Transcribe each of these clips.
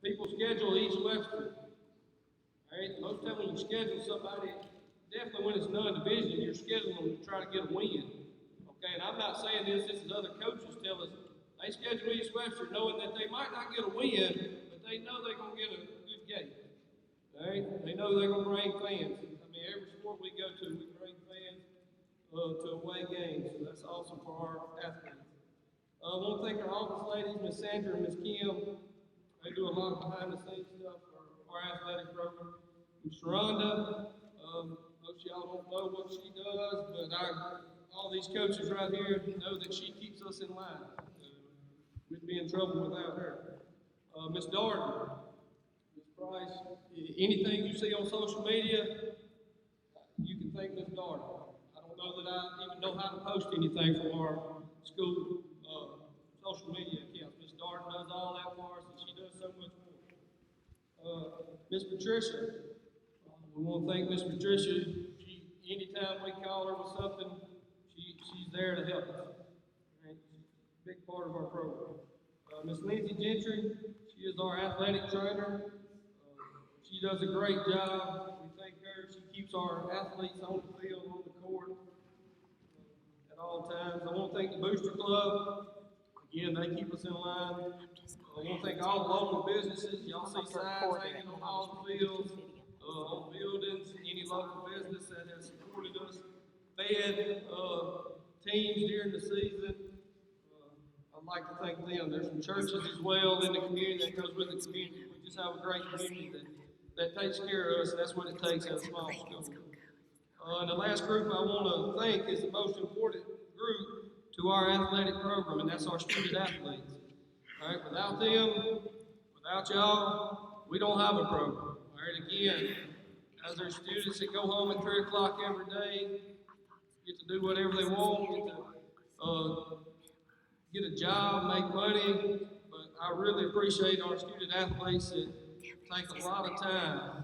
people schedule East Webster. All right, most of the time when you schedule somebody, definitely when it's non-division, you're scheduling them to try to get a win. Okay, and I'm not saying this is other coaches tell us they schedule East Webster knowing that they might not get a win, but they know they're going to get a good game. All right, they know they're going to bring fans. I mean, every sport we go to, we bring fans to away games, so that's awesome for our athletes. I want to thank our office ladies, Miss Sandra and Miss Kim. They do a lot of behind-the-scenes stuff for our athletic program. Miss Rhonda, most of y'all don't know what she does, but all these coaches right here know that she keeps us in line. We'd be in trouble without her. Miss Darden, Miss Price, anything you see on social media, you can thank Miss Darden. I don't know that I even know how to post anything from our school social media accounts. Miss Darden does all that for us, and she does so much more. Miss Patricia, we want to thank Miss Patricia. Anytime we call her with something, she's there to help us. Right? Big part of our program. Miss Lindsay Gentry, she is our athletic trainer. She does a great job. We thank her. She keeps our athletes on the field, on the court at all times. I want to thank the Booster Club. Again, they keep us in line. I want to thank all the local businesses. Y'all see signs hanging on all the fields, on buildings, any local business that has supported us, fed teams during the season. I'd like to thank them. There's some churches as well in the community that goes with the community. We just have a great community that takes care of us, and that's what it takes at a small school. And the last group I want to thank is the most important group to our athletic program, and that's our student athletes. All right, without them, without y'all, we don't have a program. All right, again, as our students that go home at 3 o'clock every day, get to do whatever they want, get a job, make money, but I really appreciate our student athletes that take a lot of time.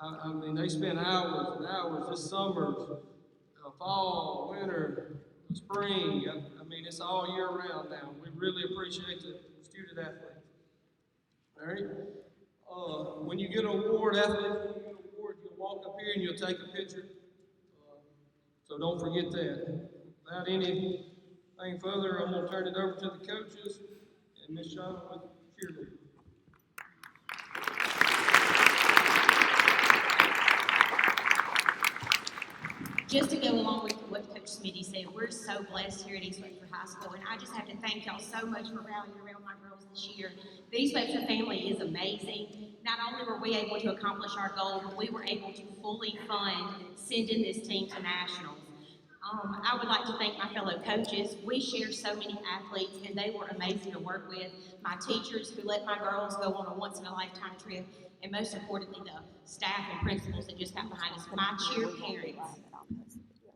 I mean, they spend hours and hours this summer, fall, winter, spring. I mean, it's all year round now. We really appreciate the student athletes. All right. When you get an award, athletes, when you get an award, you'll walk up here and you'll take a picture. So don't forget that. Without anything further, I'm going to turn it over to the coaches and Ms. Shauna with cheerleading. Just to go along with what Coach Smitty said, we're so blessed here at East Webster High School, and I just have to thank y'all so much for rallying around my girls this year. The East Webster family is amazing. Not only were we able to accomplish our goal, but we were able to fully fund sending this team to nationals. I would like to thank my fellow coaches. We share so many athletes, and they were amazing to work with. My teachers who let my girls go on a once-in-a-lifetime trip, and most importantly, the staff and principals that just got behind us. My cheer parents.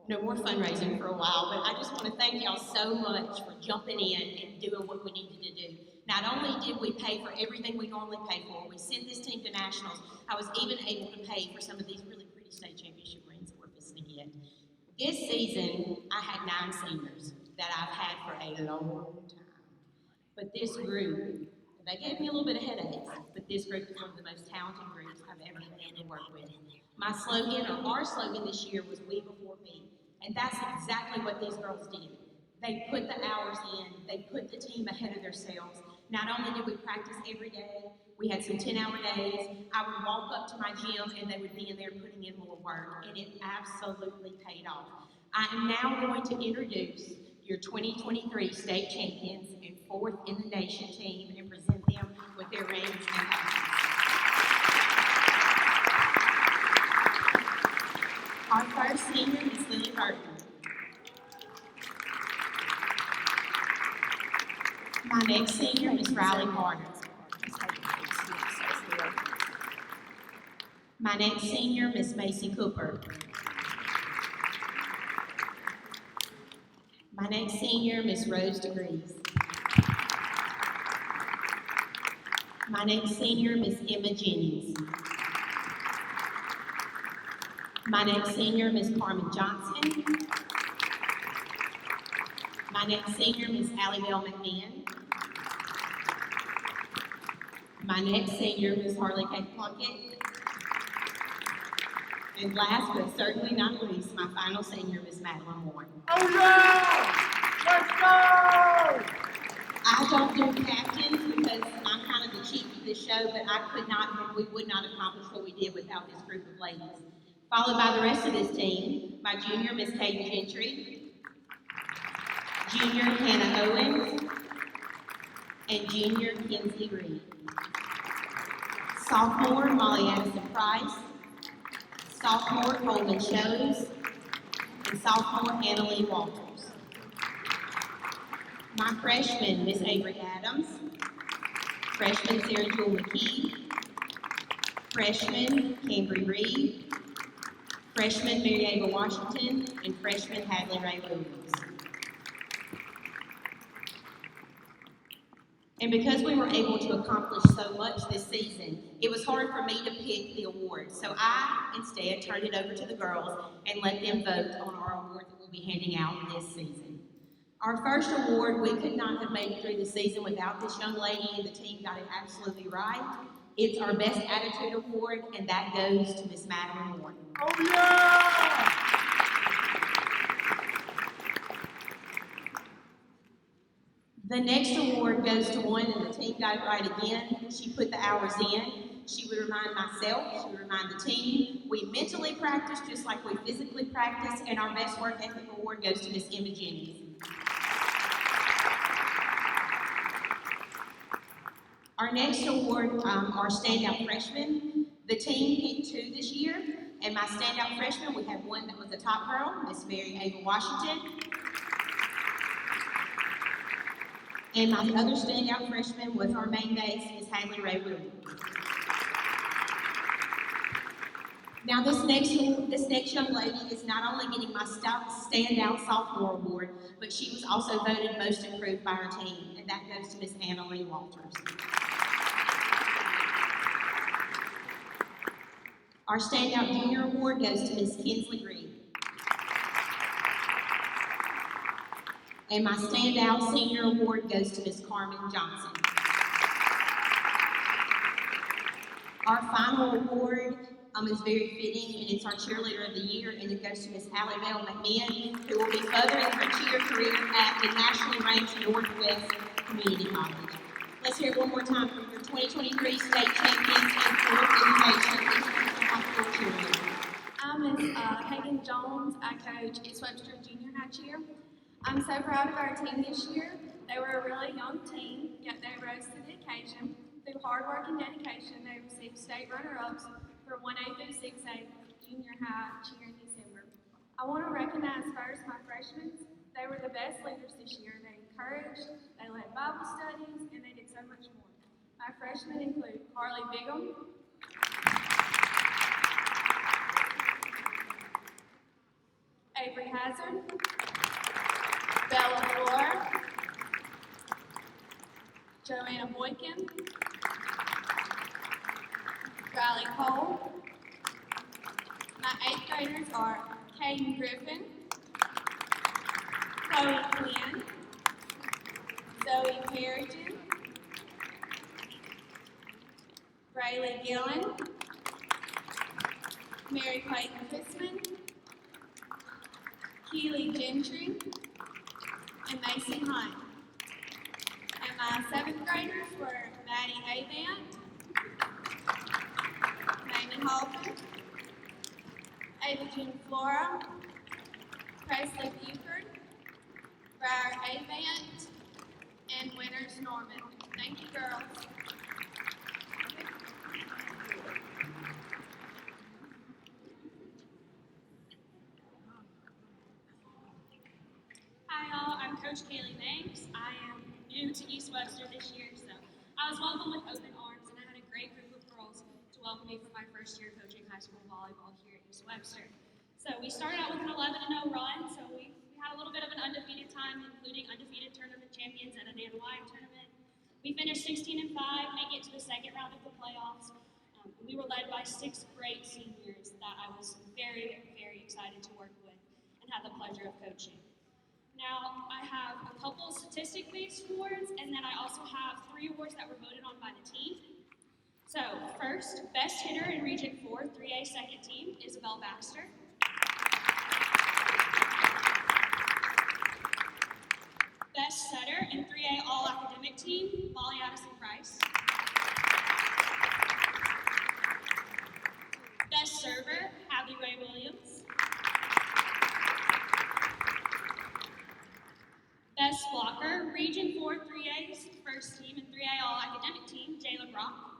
No more fundraising for a while, but I just want to thank y'all so much for jumping in and doing what we needed to do. Not only did we pay for everything we normally pay for, we sent this team to nationals. I was even able to pay for some of these really pretty state championship rings that we're visiting yet. This season, I had 9 seniors that I've had for a long time. But this group, they gave me a little bit of headaches, but this group is one of the most talented groups I've ever been able to work with. My slogan, or our slogan this year, was "We Before Me." And that's exactly what these girls did. They put the hours in, they put the team ahead of themselves. Not only did we practice every day, we had some 10-hour days. I would walk up to my gym and they would be in there putting in more work, and it absolutely paid off. I am now going to introduce your 2023 state champions and 4th in the nation team and present them with their rings and patches. Our first senior is Lily Burton. My next senior is Riley Carter. My next senior, Miss Macy Cooper. My next senior, Miss Rose DeGrees. My next senior, Miss Emma Jennings. My next senior, Miss Carmen Johnson. My next senior, Miss Allie Bell McMahon. My next senior, Miss Harley Kate Plunkett. And last but certainly not least, my final senior, Miss Madeline Moore. Oh yeah! Let's go! I don't do captains because I'm kind of the chief of this show, but we would not accomplish what we did without this group of ladies. Followed by the rest of this team, my junior, Miss Katie Gentry, junior, Hannah Owens, and junior, Kinsley Reed. Sophomore, Molly Addison Price, sophomore, Coleman Shows, and sophomore, Annalee Walters. My freshman, Miss Avery Adams, freshman, Sarah Jewel McKee, freshman, Cambry Reed, freshman, Mary Ava Washington, and freshman, Hadley Ray Williams. And because we were able to accomplish so much this season, it was hard for me to pick the award. So I instead turned it over to the girls and let them vote on our award that we'll be handing out this season. Our first award, we could not have made it through the season without this young lady, and the team got it absolutely right. It's our Best Attitude Award, and that goes to Miss Madeline Moore. Oh yeah! The next award goes to one, and the team got it right again. She put the hours in. She would remind myself, she would remind the team. We mentally practice just like we physically practice, and our Best Work Ethic Award goes to Miss Emma Jennings. Our next award, our standout freshman. The team picked two this year, and my standout freshman, we had one that was a top girl, Miss Mary Ava Washington. And my other standout freshman was our main base, Miss Hadley Ray Williams. Now this next young lady is not only getting my standout sophomore award, but she was also voted most improved by our team, and that goes to Miss Annalee Walters. Our standout junior award goes to Miss Kinsley Reed. And my standout senior award goes to Miss Carmen Johnson. Our final award is very fitting, and it's our cheerleader of the year, and it goes to Miss Hallie Bell McMahon, who will be furthering her cheer career at the nationally ranked Northwest Community College. Let's hear it one more time for your 2023 state champions and fourth innovation international high school cheerleader. I'm Miss Hagen Jones. I coach East Webster Junior High Cheer. I'm so proud of our team this year. They were a really young team, yet they rose to the occasion. Through hard work and dedication, they received state runner-ups for 1A through 6A Junior High Cheer in December. I want to recognize first my freshmen. They were the best leaders this year. They encouraged, they led Bible studies, and they did so much more. My freshmen include Carly Bigham, Avery Hazard, Bella Flora, Joanna Boykin, Riley Cole. My 8th graders are Caden Griffin, Chloe Quinn, Zoe Perrigan, Rayleigh Gillen, Mary Clayton Fissman, Keely Gentry, and Macy Hunt. And my 7th graders were Maddie Avant, Mamie Halton, Ava Jean Flora, Presley Buford, Briar Avant, and Winters Norman. Thank you, girls. Hi all, I'm Coach Kaylee Banks. I am new to East Webster this year, so I was welcomed with open arms, and I had a great group of girls to welcome me for my first year coaching high school volleyball here at East Webster. So we started out with an 11-0 run, so we had a little bit of an undefeated time, including undefeated tournament champions at an Anaheim tournament. We finished 16-5, making it to the second round of the playoffs. We were led by 6 great seniors that I was very, very excited to work with and had the pleasure of coaching. Now, I have a couple statistic-based awards, and then I also have 3 awards that were voted on by the team. So, first, best hitter in Region 4, 3A second team, Isabel Baxter. Best setter in 3A all-academic team, Molly Addison Price. Best server, Hadley Ray Williams. Best blocker, Region 4 3A's first team and 3A all-academic team, Jayla Brock.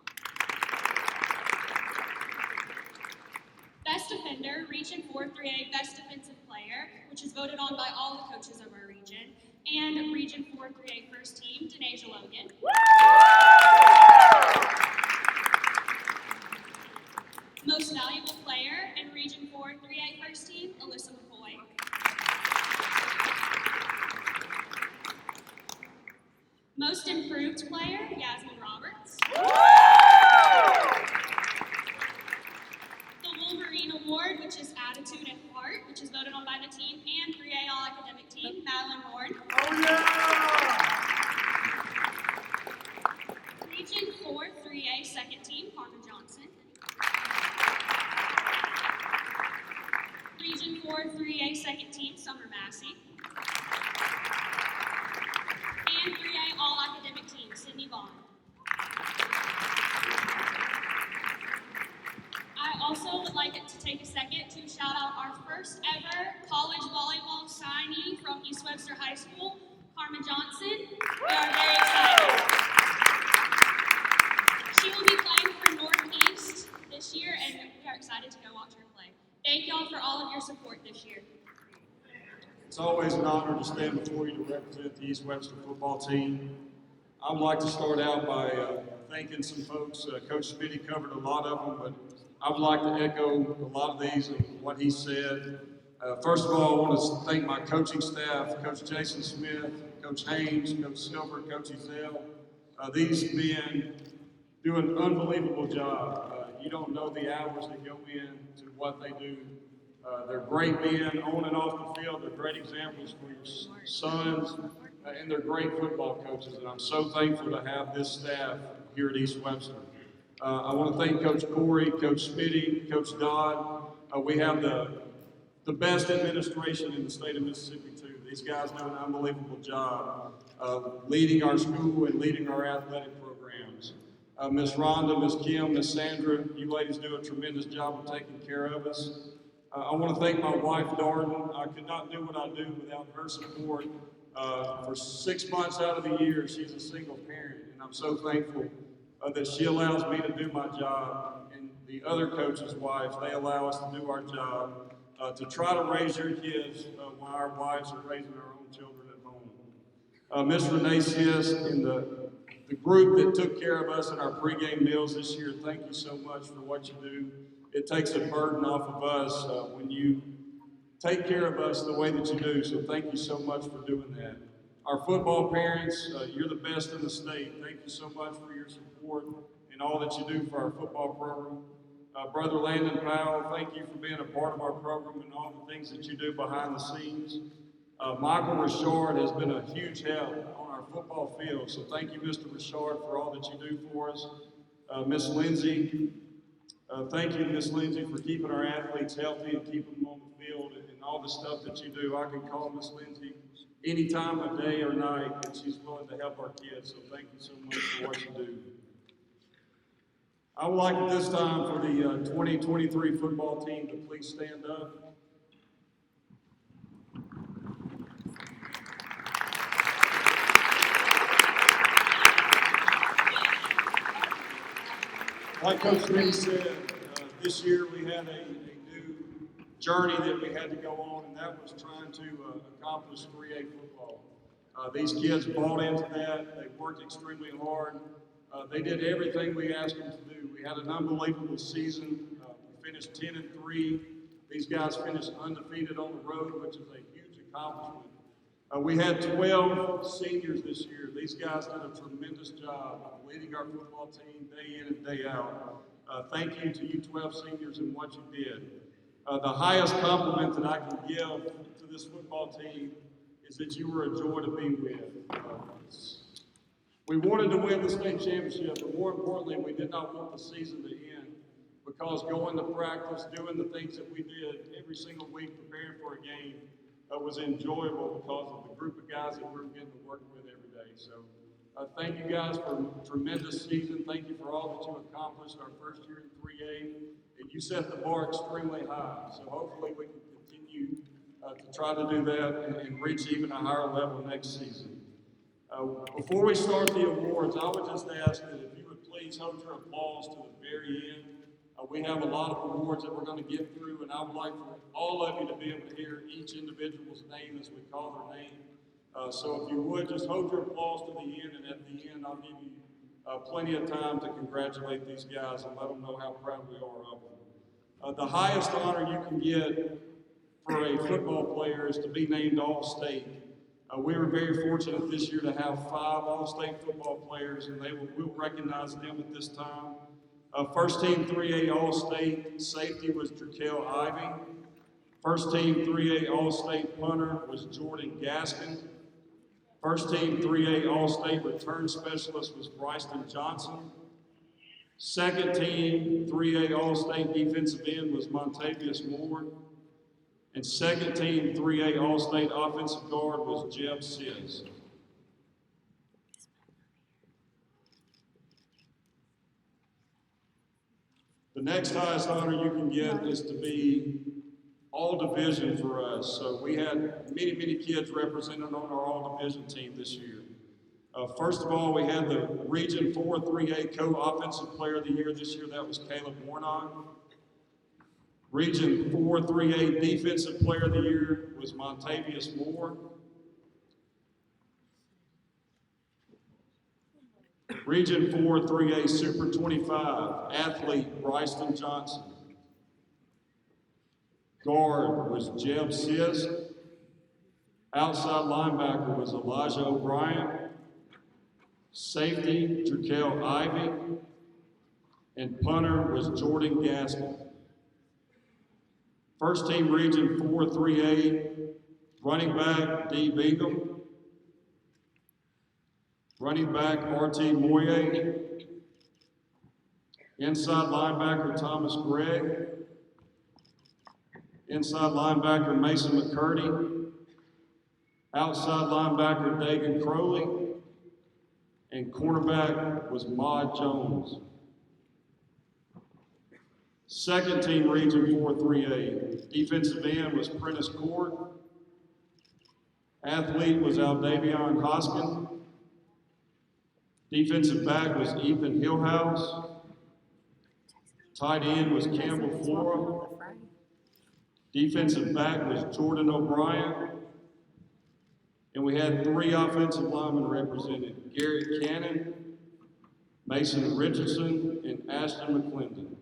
Best defender, Region 4 3A best defensive player, which is voted on by all the coaches of our region, and Region 4 3A first team, Denasia Logan. Most valuable player in Region 4 3A first team, Alyssa McCoy. Most improved player, Yasmin Roberts. The Wolverine Award, which is Attitude and Heart, which is voted on by the team and 3A all-academic team, Madeline Ward. Oh, yeah! Region 4 3A second team, Carmen Johnson. Region 4 3A second team, Summer Massey. And 3A all-academic team, Sydney Vaughn. I also would like to take a second to shout out our first ever college volleyball signee from East Webster High School, Carmen Johnson. We are very excited. She will be playing for Northeast this year, and we are excited to go watch her play. Thank y'all for all of your support this year. It's always an honor to stand before you to represent the East Webster football team. I would like to start out by thanking some folks. Coach Smitty covered a lot of them, but I would like to echo a lot of these and what he said. First of all, I want to thank my coaching staff, Coach Jason Smith, Coach Haynes, Coach Silver, Coach Ezell. These men do an unbelievable job. You don't know the hours that go into what they do. They're great men on and off the field. They're great examples for your sons, and they're great football coaches. And I'm so thankful to have this staff here at East Webster. I want to thank Coach Corey, Coach Smitty, Coach Dodd. We have the best administration in the state of Mississippi, too. These guys do an unbelievable job leading our school and leading our athletic programs. Miss Rhonda, Miss Kim, Miss Sandra, you ladies do a tremendous job of taking care of us. I want to thank my wife, Darden. I could not do what I do without her support. For 6 months out of the year, she's a single parent, and I'm so thankful that she allows me to do my job, and the other coaches' wives, they allow us to do our job, to try to raise your kids while our wives are raising our own children at home. Miss Renee Sis and the group that took care of us in our pregame meals this year, thank you so much for what you do. It takes a burden off of us when you take care of us the way that you do, so thank you so much for doing that. Our football parents, you're the best in the state. Thank you so much for your support and all that you do for our football program. Brother Landon Powell, thank you for being a part of our program and all the things that you do behind the scenes. Michael Richard has been a huge help on our football field, so thank you, Mr. Richard, for all that you do for us. Miss Lindsay, thank you, Miss Lindsay, for keeping our athletes healthy and keeping them on the field and all the stuff that you do. I can call Miss Lindsay any time of day or night, and she's willing to help our kids, so thank you so much for what you do. I would like at this time for the 2023 football team to please stand up. Like Coach Smitty said, this year we had a new journey that we had to go on, and that was trying to accomplish 3A football. These kids bought into that. They worked extremely hard. They did everything we asked them to do. We had an unbelievable season. We finished 10-3. These guys finished undefeated on the road, which is a huge accomplishment. We had 12 seniors this year. These guys did a tremendous job of leading our football team day in and day out. Thank you to you 12 seniors and what you did. The highest compliment that I can give to this football team is that you were a joy to be with. We wanted to win the state championship, but more importantly, we did not want the season to end because going to practice, doing the things that we did every single week, preparing for a game, was enjoyable because of the group of guys that we were getting to work with every day. So thank you guys for a tremendous season. Thank you for all that you accomplished our first year in 3A. And you set the bar extremely high. So hopefully we can continue to try to do that and reach even a higher level next season. Before we start the awards, I would just ask that if you would please hold your applause to the very end. We have a lot of awards that we're going to get through, and I would like for all of you to be able to hear each individual's name as we call their name. So if you would, just hold your applause to the end, and at the end, I'll give you plenty of time to congratulate these guys and let them know how proud we are of them. The highest honor you can get for a football player is to be named All-State. We were very fortunate this year to have 5 All-State football players, and we'll recognize them at this time. First team 3A All-State safety was Drakel Ivy. First team 3A All-State punter was Jordan Gaskin. First team 3A All-State return specialist was Bryson Johnson. Second team 3A All-State defensive end was Montavious Moore. And second team 3A All-State offensive guard was Jeb Siz. The next highest honor you can get is to be all division for us. So we had many, many kids represented on our all division team this year. First of all, we had the Region 4 3A Co-Offensive Player of the Year this year. That was Caleb Warnock. Region 4 3A Defensive Player of the Year was Montavious Moore. Region 4 3A Super 25 Athlete Bryson Johnson. Guard was Jeb Siz. Outside linebacker was Elijah O'Brien. Safety, Drakel Ivy. And punter was Jordan Gaskin. First team Region 4 3A, running back D. Bingham. Running back R.T. Moye. Inside linebacker Thomas Gregg. Inside linebacker Mason McCurdy. Outside linebacker Dagan Crowley. And cornerback was Maud Jones. Second team Region 4 3A. Defensive end was Prentice Court. Athlete was Aldavion Hoskin. Defensive back was Ethan Hillhouse. Tight end was Campbell Flora. Defensive back was Jordan O'Brien. And we had 3 offensive linemen represented: Garrett Cannon, Mason Richardson, and Ashton McClendon.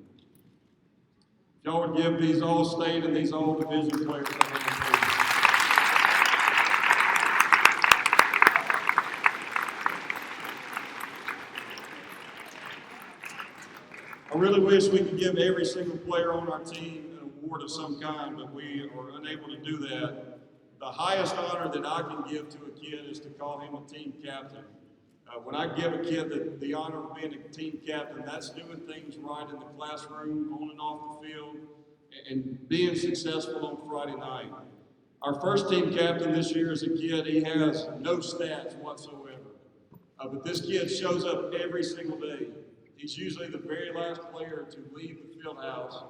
If y'all would give these all-state and these all-division players a hand, please. I really wish we could give every single player on our team an award of some kind, but we are unable to do that. The highest honor that I can give to a kid is to call him a team captain. When I give a kid the honor of being a team captain, that's doing things right in the classroom, on and off the field, and being successful on Friday night. Our first team captain this year is a kid, he has no stats whatsoever. But this kid shows up every single day. He's usually the very last player to leave the field house.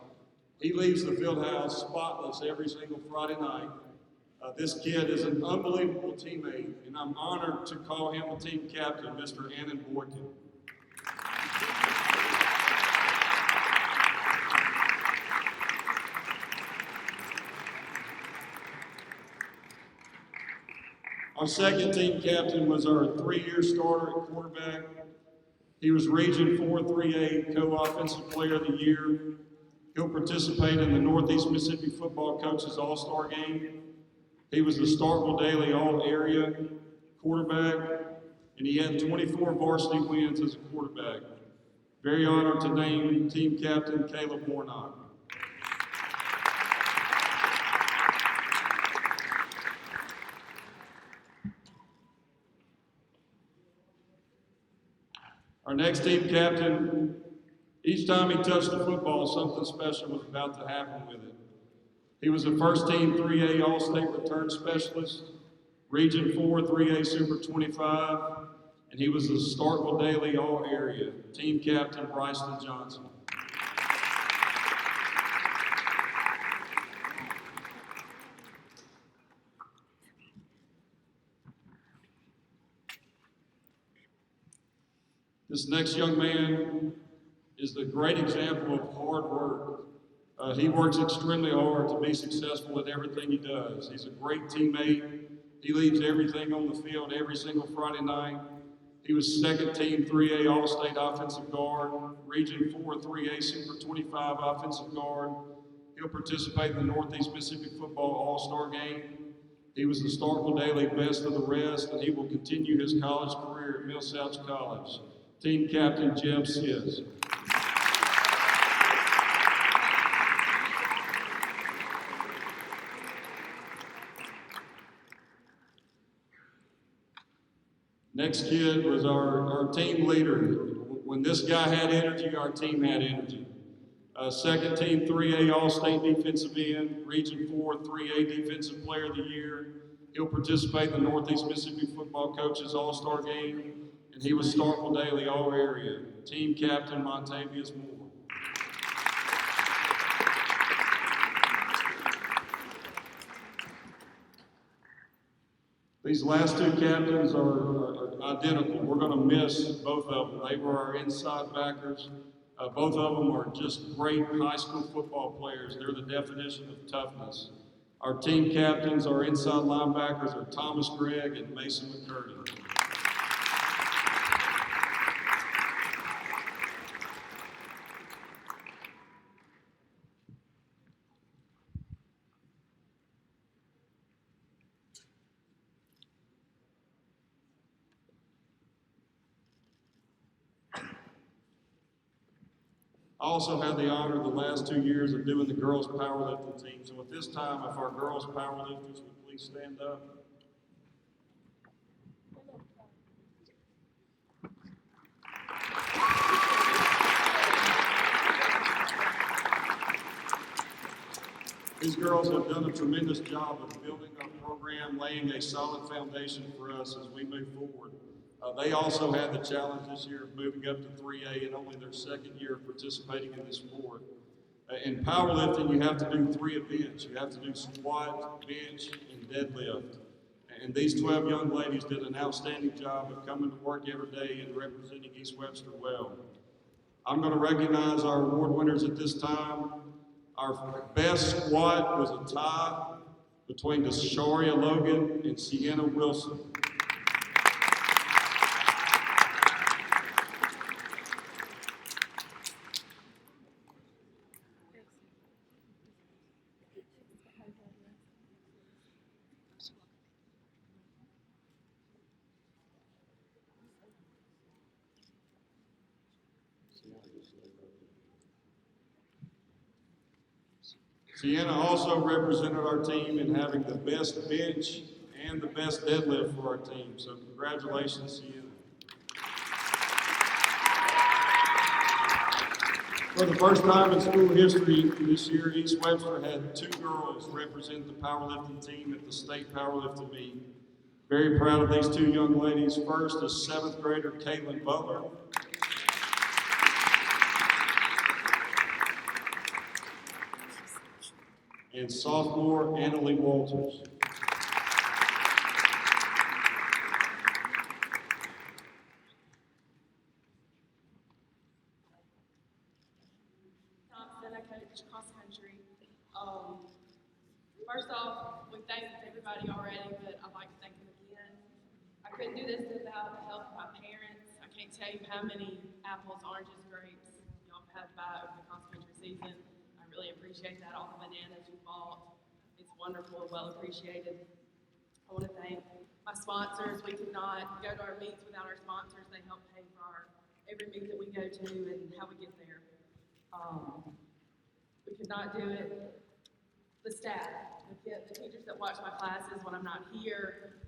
He leaves the field house spotless every single Friday night. This kid is an unbelievable teammate, and I'm honored to call him a team captain, Mr. Annan Boykin. Our second team captain was our 3-year starter at quarterback. He was Region 4 3A Co-Offensive Player of the Year. He'll participate in the Northeast Mississippi Football Coaches All-Star Game. He was the Starkville Daily All-Area quarterback, and he had 24 varsity wins as a quarterback. Very honored to name team captain Caleb Warnock. Our next team captain, each time he touched the football, something special was about to happen with it. He was a first team 3A All-State return specialist, Region 4 3A Super 25, and he was a Starkville Daily All-Area, team captain Bryson Johnson. This next young man is a great example of hard work. He works extremely hard to be successful at everything he does. He's a great teammate. He leaves everything on the field every single Friday night. He was second team 3A All-State Offensive Guard, Region 4 3A Super 25 Offensive Guard. He'll participate in the Northeast Mississippi Football All-Star Game. He was the Starkville Daily Best of the Rest, and he will continue his college career at Millsouth College. Team captain Jeb Siz. Next kid was our team leader. When this guy had energy, our team had energy. Second team 3A All-State Defensive End, Region 4 3A Defensive Player of the Year. He'll participate in the Northeast Mississippi Football Coaches All-Star Game, and he was Starkville Daily All-Area. Team captain Montavious Moore. These last two captains are identical. We're going to miss both of them. They were our inside backers. Both of them are just great high school football players. They're the definition of toughness. Our team captains, our inside linebackers are Thomas Gregg and Mason McCurdy. I also had the honor the last 2 years of doing the girls powerlifting team. So at this time, if our girls powerlifters would please stand up. These girls have done a tremendous job of building our program, laying a solid foundation for us as we move forward. They also had the challenge this year of moving up to 3A in only their second year of participating in this sport. In powerlifting, you have to do 3 events. You have to do squat, bench, and deadlift. And these 12 young ladies did an outstanding job of coming to work every day and representing East Webster well. I'm going to recognize our award winners at this time. Our best squat was a tie between Desharia Logan and Sienna Wilson. Sienna also represented our team in having the best bench and the best deadlift for our team. So congratulations, Sienna. For the first time in school history this year, East Webster had 2 girls represent the powerlifting team at the state powerlifting meet. Very proud of these 2 young ladies. First is 7th grader Caitlin Butler. And sophomore Annalie Walters. Thompson, I coach cross country. First off, we thanked everybody already, but I'd like to thank them again. I couldn't do this without the help of my parents. I can't tell you how many apples, oranges, grapes y'all have had to buy over the cross country season. I really appreciate that. All the bananas you bought. It's wonderful and well appreciated. I want to thank my sponsors. We could not go to our meets without our sponsors. They help pay for every meet that we go to and how we get there. We could not do it. The staff, the teachers that watch my classes when I'm not here,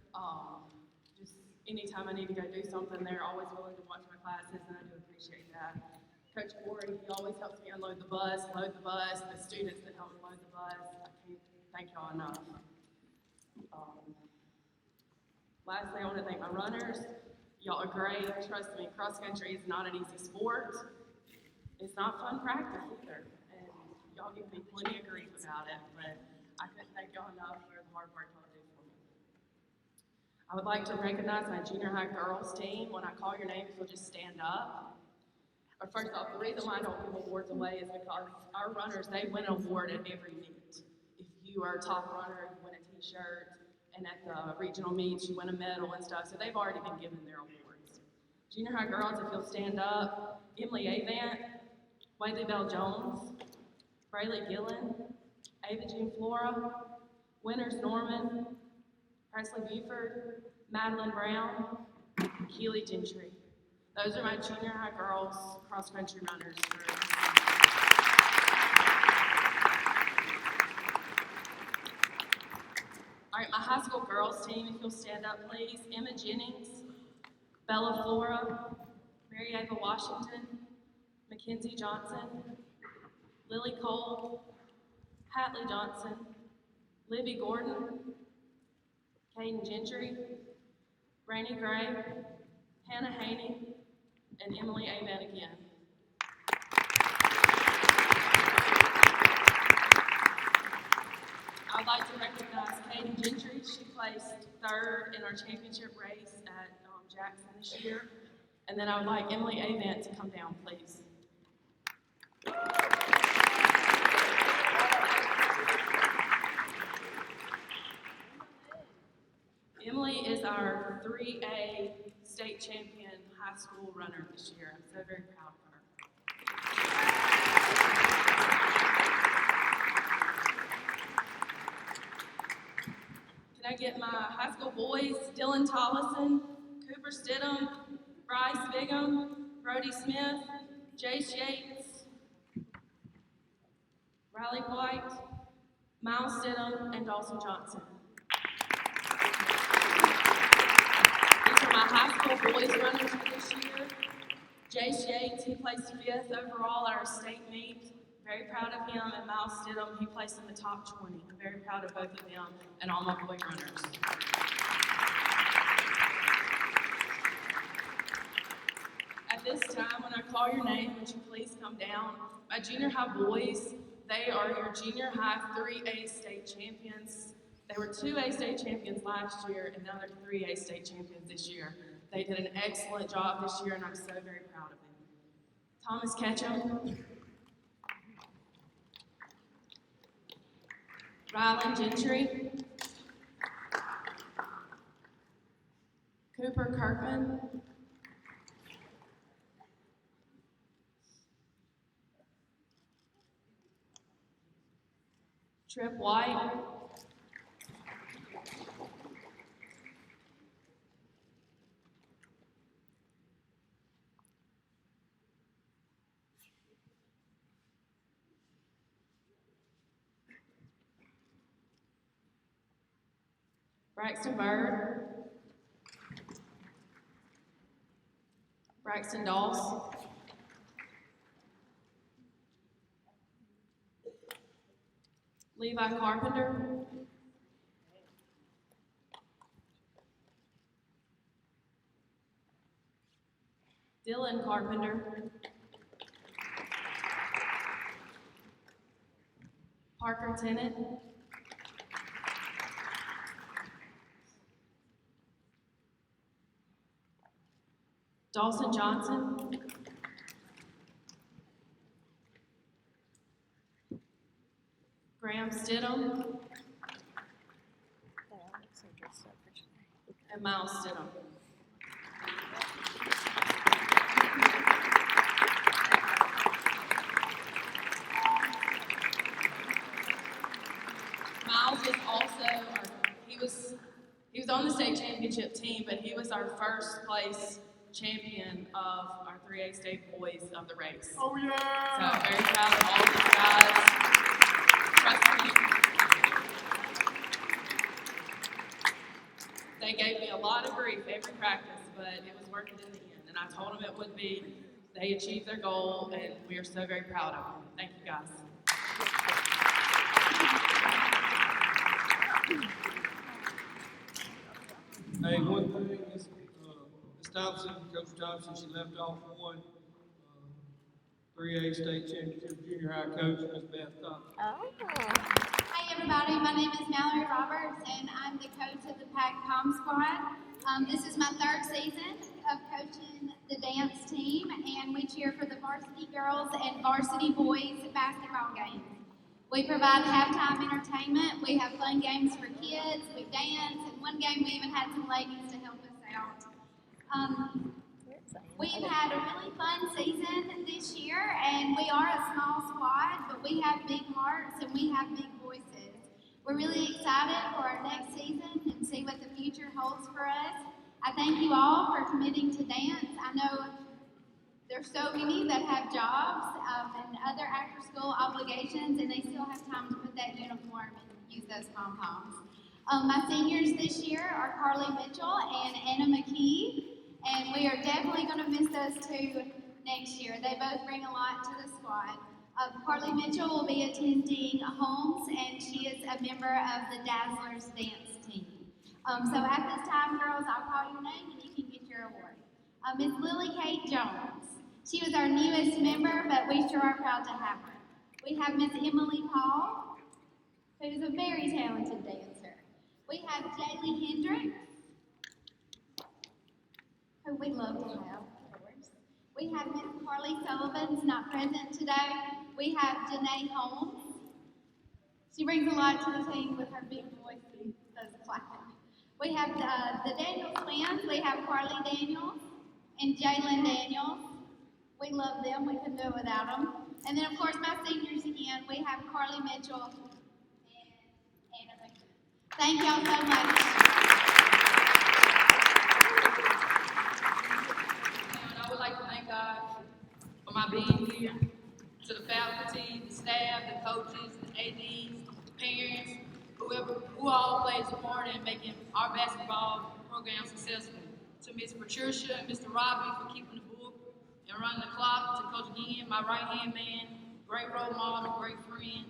just anytime I need to go do something, they're always willing to watch my classes, and I do appreciate that. Coach Corey, he always helps me unload the bus, load the bus, the students that help me load the bus. I can't thank y'all enough. Lastly, I want to thank my runners. Y'all are great. Trust me, cross country is not an easy sport. It's not fun practice either. And y'all give me plenty of grief about it, but I couldn't thank y'all enough for the hard work y'all do for me. I would like to recognize my junior high girls team. When I call your names, you'll just stand up. But first off, the reason why I don't give awards away is because our runners, they win an award at every meet. If you are a top runner, you win a t-shirt, and at the regional meets, you win a medal and stuff. So they've already been given their awards. Junior high girls, if you'll stand up, Emily Avant, Whaley Bell Jones, Brayley Gillen, Ava Jean Flora, Winters Norman, Presley Buford, Madeline Brown, Keely Gentry. Those are my junior high girls cross-country runners. All right, my high school girls team, if you'll stand up, please. Emma Jennings, Bella Flora, Mary Ava Washington, Mackenzie Johnson, Lily Cole, Hatley Johnson, Libby Gordon, Caden Gentry, Rainey Gray, Hannah Haney, and Emily Avant again. I'd like to recognize Caden Gentry. She placed third in our championship race at Jackson this year. And then I would like Emily Avant to come down, please. Emily is our 3A state champion high school runner this year. I'm so very proud of her. Can I get my high school boys, Dylan Tollison, Cooper Stidham, Bryce Bigham, Brody Smith, Jace Yates, Riley White, Miles Stidham, and Dawson Johnson. These are my high school boys runners for this year. Jace Yates, he placed 5th overall at our state meet. Very proud of him. And Miles Stidham, he placed in the top 20. I'm very proud of both of them and all my boy runners. At this time, when I call your name, would you please come down? My junior high boys, they are your junior high 3A state champions. They were 2A state champions last year, and now they're 3A state champions this year. They did an excellent job this year, and I'm so very proud of them. Thomas Ketchum, Rylan Gentry, Cooper Kirkman, Trip White, Braxton Bird, Braxton Dawes, Levi Carpenter, Dylan Carpenter, Parker Tennant, Dawson Johnson, Graham Stidham, and Miles Stidham. Miles is also he was on the state championship team, but he was our first place champion of our 3A state boys of the race. Oh yeah! So I'm very proud of all these guys. Trust me. They gave me a lot of grief every practice, but it was worth it in the end. And I told them it would be. They achieved their goal, and we are so very proud of them. Thank you, guys. Hey, one thing, Miss Thompson, Coach Thompson, she left off one, 3A state championship junior high coach, Miss Beth Thompson. Hi everybody, my name is Mallory Roberts and I'm the coach of the PAC-COM squad. This is my third season of coaching the dance team and we cheer for the varsity girls and varsity boys basketball games. We provide halftime entertainment, we have fun games for kids, we dance, and one game we even had some ladies to help us out. We've had a really fun season this year, and we are a small squad, but we have big hearts and we have big voices. We're really excited for our next season and see what the future holds for us. I thank you all for committing to dance. I know there's so many that have jobs and other after-school obligations, and they still have time to put that uniform and use those pom-poms. My seniors this year are Carly Mitchell and Anna McKee. And we are definitely going to miss those two next year. They both bring a lot to the squad. Carly Mitchell will be attending Holmes, and she is a member of the Dazzlers dance team. So at this time, girls, I'll call your name and you can get your award. Miss Lily Kate Jones. She was our newest member, but we sure are proud to have her. We have Miss Emily Paul, who is a very talented dancer. We have Jaylee Hendricks, who we love to have, of course. We have Miss Carly Sullivan's not present today. We have Janae Holmes. She brings a lot to the team with her big voice and those clapping. We have the Daniels twins. We have Carly Daniels and Jalen Daniels. We love them. We couldn't do it without them. And then, of course, my seniors again. We have Carly Mitchell and Anna McKee. Thank y'all so much. I would like to thank God for my being here, to the faculty, the staff, the coaches, the ADs, the parents, who all plays a part in making our basketball program successful. To Ms. Patricia and Mr. Robbie for keeping the book and running the clock. To Coach Ginn, my right-hand man, great role model, great friend,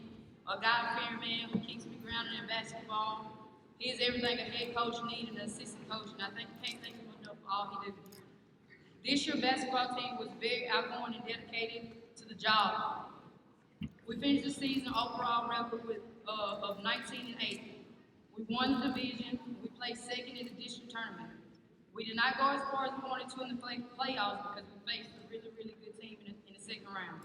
a God-fearing man who keeps me grounded in basketball. He is everything a head coach needs and an assistant coach, and I can't thank him enough for all he did. This year's basketball team was very outgoing and dedicated to the job. We finished the season overall record of 19-8. We won the division. We placed second in the district tournament. We did not go as far as we wanted to in the playoffs because we faced a really, really good team in the second round.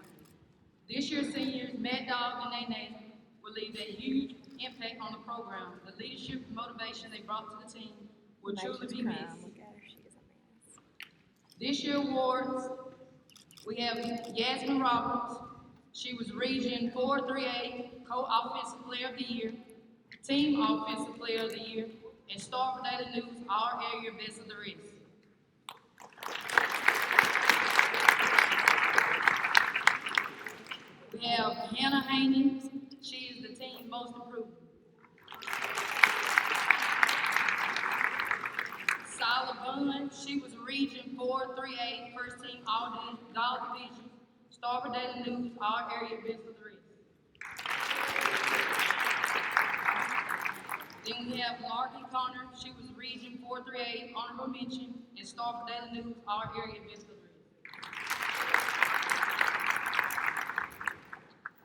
This year's seniors, Mad Dog and Nene, will leave a huge impact on the program. The leadership and motivation they brought to the team will truly be missed. This year's awards, we have Yasmin Roberts. She was Region 4-3A Co-Offensive Player of the Year, Team Offensive Player of the Year, and Star for Daily News Our Area Best of the Rest. We have Hannah Haney. She is the team most improved. Sila Boone, she was Region 4-3A First Team All Division, Star for Daily News Our Area Best of the Rest. Then we have Larkin Connor. She was Region 4-3A Honorable Mention and Star for Daily News Our Area Best of the Rest.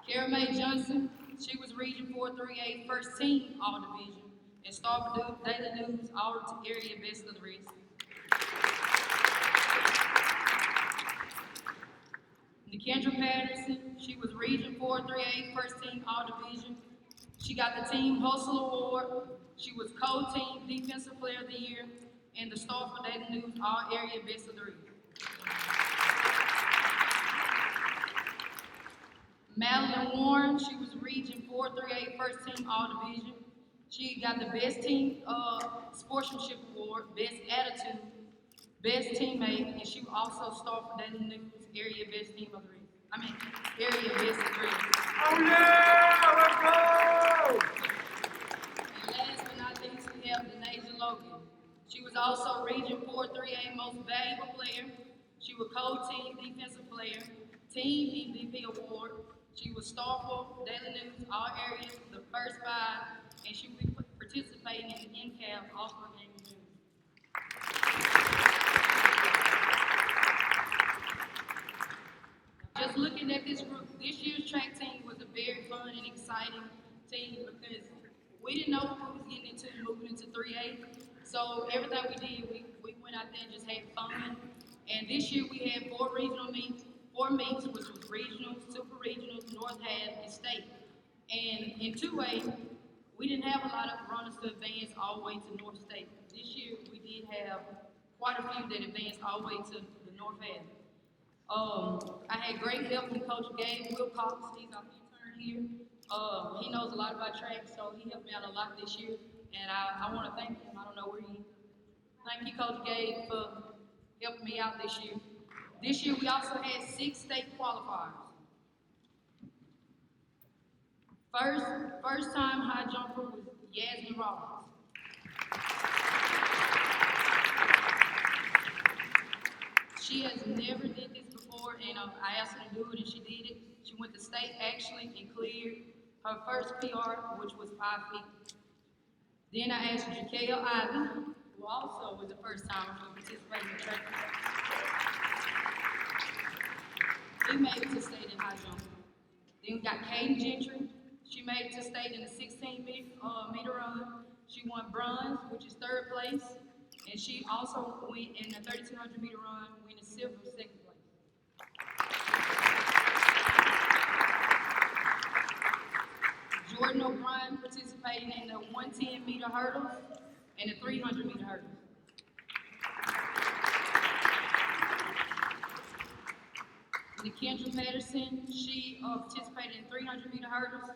Kara Mae Johnson. She was Region 4-3A First Team All Division and Star for Daily News Our Area Best of the Rest. Nikendra Patterson. She was Region 4-3A First Team All Division. She got the Team Hustle Award. She was Co-Team Defensive Player of the Year and the Star for Daily News All Area Best of the Rest. Madeline Warren, she was Region 4-3A First Team All Division. She got the Best Team Sportsmanship Award, Best Attitude, Best Teammate, and she was also Star for Daily News Area Best Team of the Rest. Area Best of the Rest. Oh yeah, let's go! And last but not least, we have Denasia Logan. was also Region 4 3A Most Valuable Player. She was Co-Team Defensive Player, Team MVP Award. She was Star for Daily News, all areas, the first 5, and she will be participating in the NCAP All-Star Game in June. Just looking at this group, this year's track team was a very fun and exciting team because we didn't know what we was getting into moving into 3A. So everything we did, we went out there and just had fun. And this year we had 4 regional meets, 4 meets, which was regional, super regionals, North Half, and state. And in 2A, we didn't have a lot of runners to advance all the way to North State. This year we did have quite a few that advanced all the way to the North Half. I had great help from Coach Gabe Wilcox. He's our intern here. He knows a lot about track, so he helped me out a lot this year. And I want to thank him. I don't know where he is. Thank you, Coach Gabe, for helping me out this year. This year, we also had 6 state qualifiers. First time high jumper was Yasmin Roberts. She has never did this before, and I asked her to do it, and she did it. She went to state actually and cleared her first PR, which was 5 feet. Then I asked Jaquel Ivy, who also was the first time to participate in the track. He made it to state in high jump. Then we got Kaden Gentry. She made it to state in the 16-meter run. She won bronze, which is 3rd place. And she also went in the 3,200-meter run, winning silver, 2nd place. Jordan O'Brien participating in the 110-meter hurdles and the 300-meter hurdles. Kendra Patterson, she participated in 300-meter hurdles,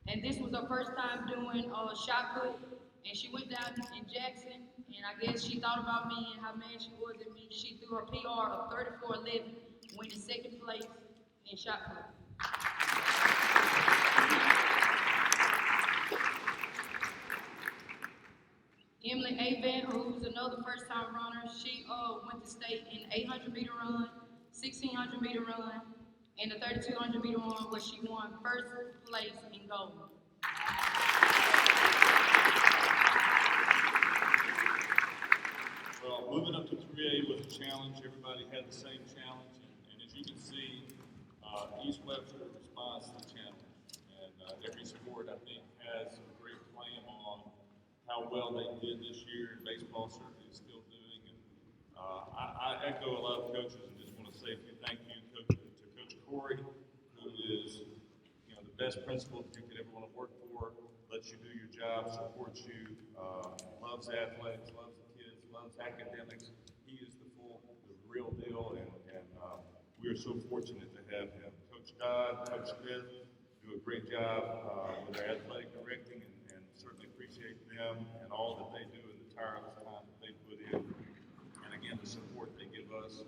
and this was her first time doing shot put, and she went down in Jackson, and I guess she thought about me and how mad she was at me. She threw her PR of 34.11, winning 2nd place in shot put. Emily Avant, who's another first-time runner, she went to state in 800-meter run, 1,600-meter run, and the 3,200-meter run, where she won 1st place in gold. Well, moving up to 3A was a challenge. Everybody had the same challenge, and as you can see, East Webster responds to the challenge. And every sport, I think, has a great claim on how well they did this year, and baseball certainly is still doing. And I echo a lot of coaches and just want to say thank you to Coach Corey, who is the best principal that you could ever want to work for, lets you do your job, supports you, loves athletics, loves the kids, loves academics. He is the real deal, and we are so fortunate to have him. Coach Dodd, Coach Smith do a great job with their athletic directing, and certainly appreciate them and all that they do and the tireless time that they put in, and again, the support they give us.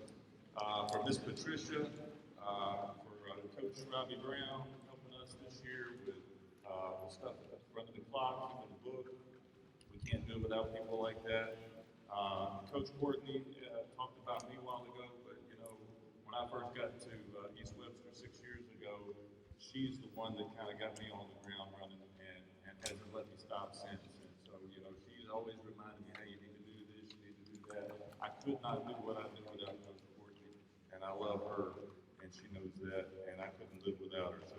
For Miss Patricia, for Coach Robbie Brown, helping us this year with stuff running the clock, keeping the book. We can't do it without people like that. Coach Courtney talked about me a while ago, but when I first got to East Webster 6 years ago, she's the one that kind of got me on the ground running and hasn't let me stop since. And so, she's always reminded me, hey, you need to do this, you need to do that. I could not do what I do without Coach Courtney, and I love her, and she knows that, and I couldn't live without her. So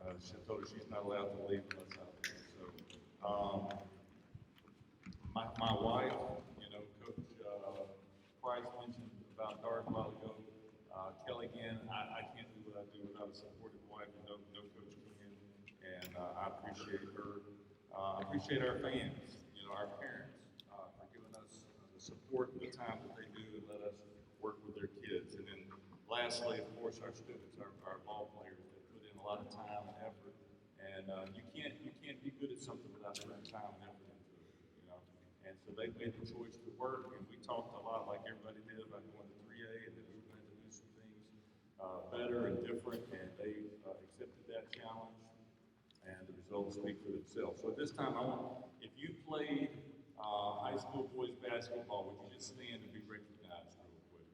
I told her she's not allowed to leave unless I'm there. So my wife, Coach Price mentioned about Dart a while ago. Kelly, again, I can't do what I do without a supportive wife, and no coach can. And I appreciate her. I appreciate our fans, our parents, for giving us the support and the time that they do and let us work with their kids. And then lastly, of course, our students, our ball players, they put in a lot of time and effort. And you can't be good at something without putting time and effort into it, And so they made the choice to work, and we talked a lot, like everybody did, about going to 3A, and that we were going to do some things better and different, and they accepted that challenge, and the results speak for themselves. So at this time, if you played high school boys basketball. Would you just stand and be recognized real quick?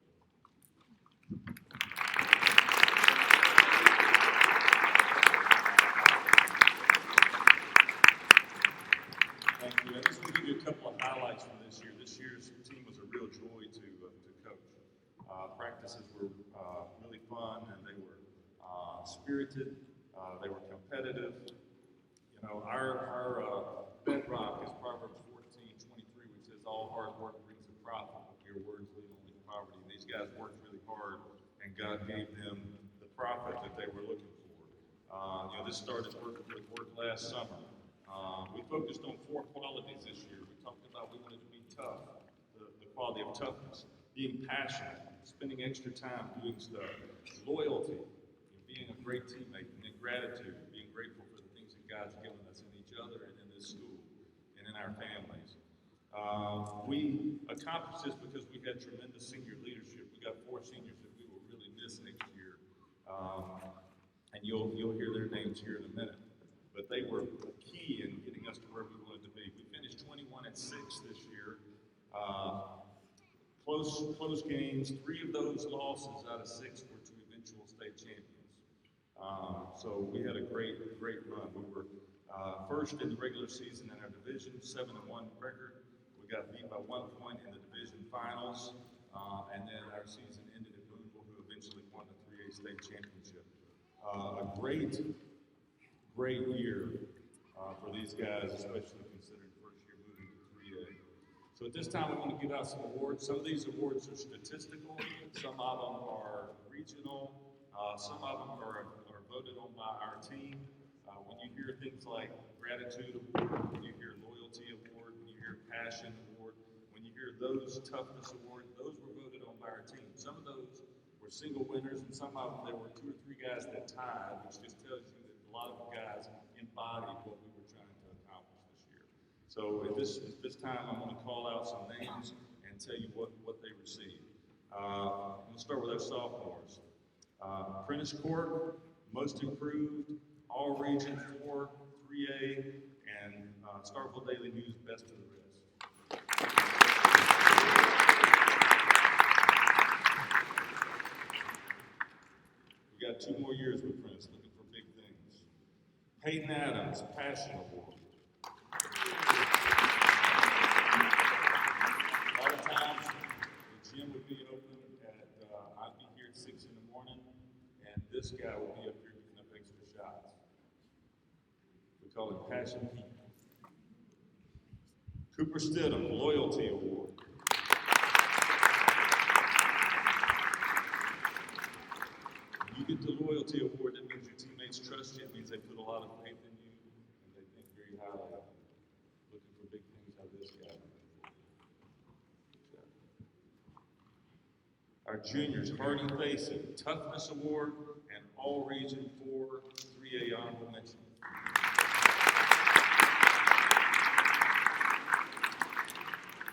Thank you. I just want to give you a couple of highlights from this year. This year's team was a real joy to coach. Practices were really fun, and they were spirited. They were competitive. You know, our bedrock is Proverbs 14:23, which says, "All hard work brings a profit, but your words lead only to poverty." And these guys worked really hard, and God gave them the profit that they were looking for. You know, this started work last summer. We focused on 4 qualities this year. We talked about we wanted to be tough, the quality of toughness, being passionate, spending extra time doing stuff, loyalty, being a great teammate, and then gratitude, being grateful for the things that God's given us in each other and in this school and in our families. We accomplished this because we had tremendous senior leadership. We got 4 seniors that we will really miss next year, and you'll hear their names here in a minute. But they were key in getting us to where we wanted to be. We finished 21-6 this year. Close games. 3 of those losses out of 6 were to eventual state champions. So we had a great run. We were first in the regular season in our division, 7-1 record. We got beat by 1 point in the division finals, and then our season ended at Boonville, who eventually won the 3A state championship. A great year for these guys, especially considering first year moving to 3A. So at this time, we want to give out some awards. Some of these awards are statistical. Some of them are regional. Some of them are voted on by our team. When you hear things like gratitude award, when you hear loyalty award, when you hear passion award, when you hear those toughness awards, those were voted on by our team. Some of those were single winners, and some of them there were 2 or 3 guys that tied, which just tells you that a lot of the guys embodied what we were trying to accomplish this year. So at this time, I'm going to call out some names and tell you what they received. I'm going to start with our sophomores. Prentice Court, Most Improved, All Region 4, 3A, and Starkville Daily News, Best of the Rest. We got 2 more years with Prentice, looking for big things. Peyton Adams, Passion Award. A lot of times, the gym would be open I'd be here at 6 in the morning, and this guy would be up here picking up extra shots. We call him Passion Pete. Cooper Stidham, Loyalty Award. When you get the Loyalty Award, that means your teammates trust you. It means they put a lot of faith in you, and they think very highly of you. Looking for big things out of this guy. Our juniors, Hardy Faison, Toughness Award, and All Region 4, 3A honorable mention.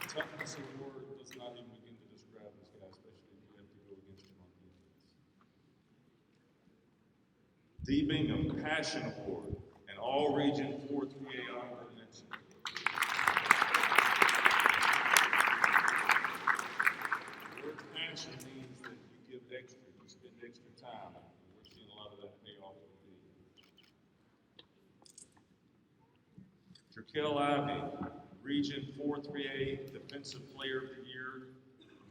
Toughness Award does not even begin to describe this guy, especially if you have to go against him on defense. D. Bingham, Passion Award, and All Region 4, 3A honorable mention. Passion means that you give extra, you spend extra time. We're seeing a lot of that pay off with the Jerkel Ivy, Region 4 3A Defensive Player of the Year,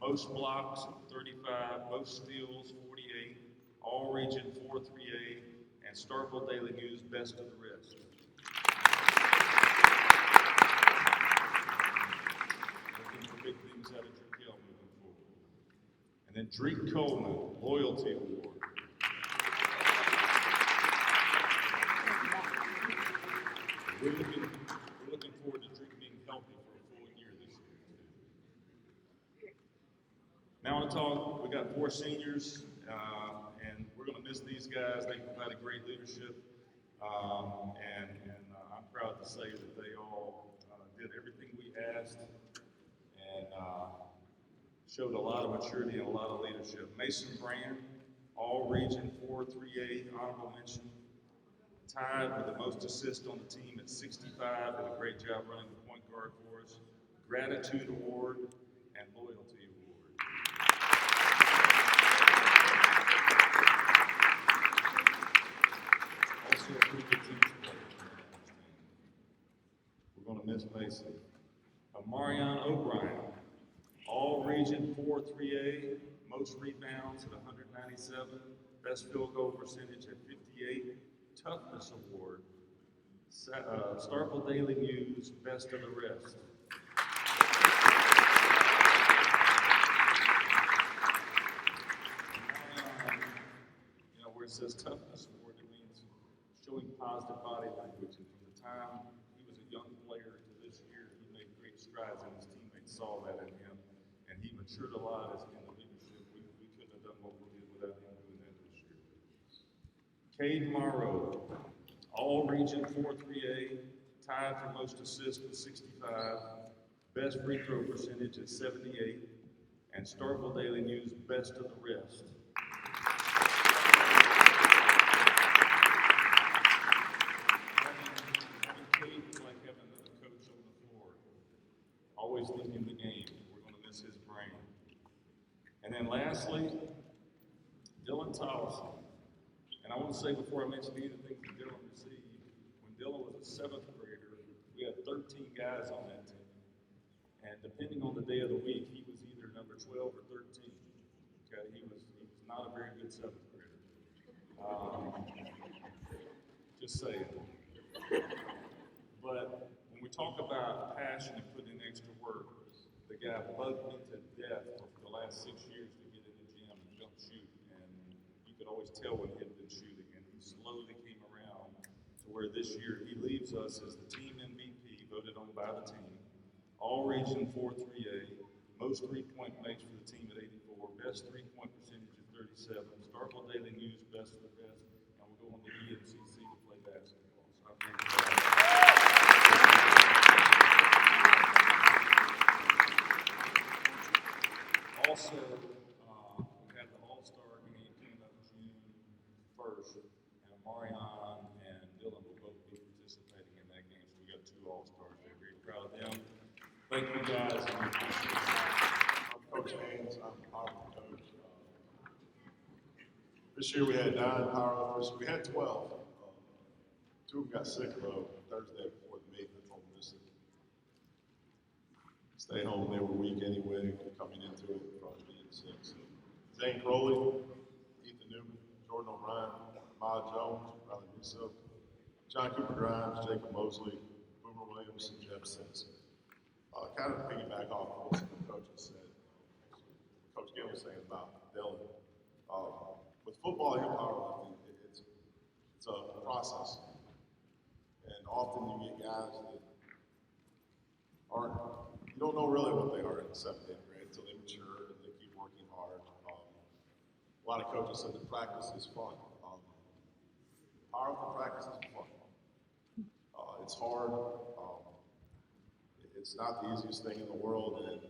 most blocks 35, most steals 48, All Region 4 3A, and Starkville Daily News Best of the Rest. Looking for big things out of Jerkel moving forward. And then Drake Coleman, Loyalty Award. We're looking forward to Drake being healthy for a full year this year. Now I want to talk, we got 4 seniors, and we're going to miss these guys. They provided great leadership, and I'm proud to say that they all did everything we asked, and showed a lot of maturity and a lot of leadership. Mason Brand, All Region 4 3A honorable mention, tied with the most assists on the team at 65, did a great job running the point guard for us. Gratitude Award, and Loyalty Award. Also a pretty good team player. We're going to miss Mason. Marion O'Brien, all region 4-3A, most rebounds at 197, best field goal percentage at 58, toughness award, Starkville Daily News, best of the rest. Where it says toughness award, it means showing positive body language. And from the time he was a young player to this year, he made great strides, and his teammates saw that in him. And he matured a lot as in the leadership. We couldn't have done what we did without him doing that this year. Cade Morrow, all region 4-3A, tied for most assists with 65, best free throw percentage at 78, and Starkville Daily News, best of the rest. Always thinking the game. We're going to miss his brain. And then lastly, Dylan Tolleson. And I want to say before I mention any of the things that Dylan received, when Dylan was a 7th grader, we had 13 guys on that team. And depending on the day of the week, he was either number 12 or 13. Okay, he was not a very good 7th grader. Just saying. But when we talk about passion and putting in extra work, the guy bugged me to death for the last 6 years to get in the gym and jump shoot. And you could always tell when he had been shooting. And he slowly came around to where this year he leaves us as the team MVP, voted on by the team. All region 4-3A, most 3-point makes for the team at 84, best 3-point percentage at 37, Starkville Daily News, best of the best, and we'll go on to EMCC to play basketball. So I think also, we had the All-Star game coming up June 1st, and Marion and Dylan will both be participating in that game. So we got 2 All-Stars there. Very proud of them. Thank you guys. I'm Coach Haynes. I'm the powerlifting coach. This year we had 9 powerlifters. We had 12. 2 of them got sick though Thursday before the meet. I told them just to stay home. They were weak anyway, coming into it, probably being sick. So Zane Crowley, Ethan Newman, Jordan O'Brien, Maya Jones, Riley Russo, John Cooper Grimes, Jacob Mosley, Boomer Williams, and Jeff Simpson. Kind of piggyback off what the coach has said. Coach Gill was saying about Dylan. With football and powerlifting, it's a process. And often you get guys that you don't know really what they are in the 7th, 8th grade until they mature and they keep working hard. A lot of coaches said that practice is fun. Powerlifting practice is fun. It's hard. It's not the easiest thing in the world, and